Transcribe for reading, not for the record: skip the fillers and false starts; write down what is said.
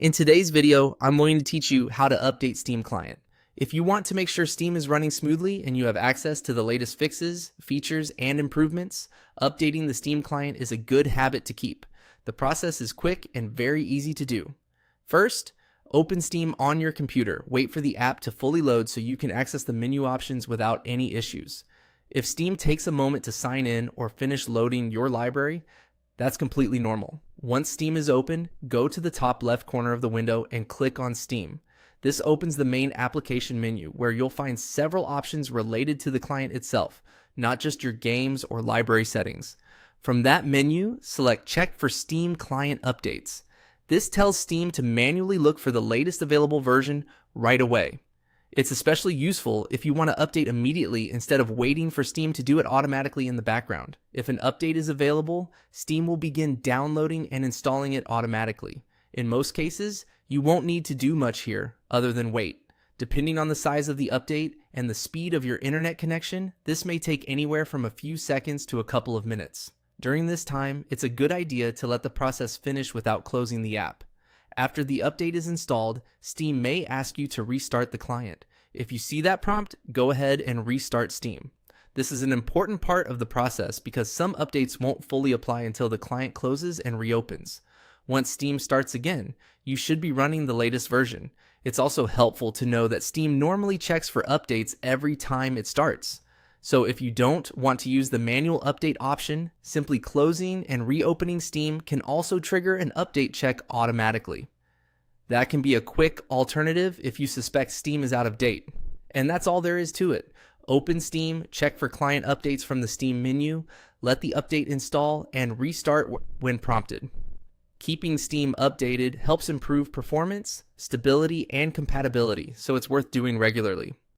In today's video, I'm going to teach you how to update Steam Client. If you want to make sure Steam is running smoothly and you have access to the latest fixes, features, and improvements, updating the Steam Client is a good habit to keep. The process is quick and very easy to do. First, open Steam on your computer. Wait for the app to fully load so you can access the menu options without any issues. If Steam takes a moment to sign in or finish loading your library, that's completely normal. Once Steam is open, go to the top left corner of the window and click on Steam. This opens the main application menu where you'll find several options related to the client itself, not just your games or library settings. From that menu, select Check for Steam Client Updates. This tells Steam to manually look for the latest available version right away. It's especially useful if you want to update immediately instead of waiting for Steam to do it automatically in the background. If an update is available, Steam will begin downloading and installing it automatically. In most cases, you won't need to do much here other than wait. Depending on the size of the update and the speed of your internet connection, this may take anywhere from a few seconds to a couple of minutes. During this time, it's a good idea to let the process finish without closing the app. After the update is installed, Steam may ask you to restart the client. If you see that prompt, go ahead and restart Steam. This is an important part of the process because some updates won't fully apply until the client closes and reopens. Once Steam starts again, you should be running the latest version. It's also helpful to know that Steam normally checks for updates every time it starts. So if you don't want to use the manual update option, simply closing and reopening Steam can also trigger an update check automatically. That can be a quick alternative if you suspect Steam is out of date. And that's all there is to it. Open Steam, check for client updates from the Steam menu, let the update install, and restart when prompted. Keeping Steam updated helps improve performance, stability, and compatibility, so it's worth doing regularly.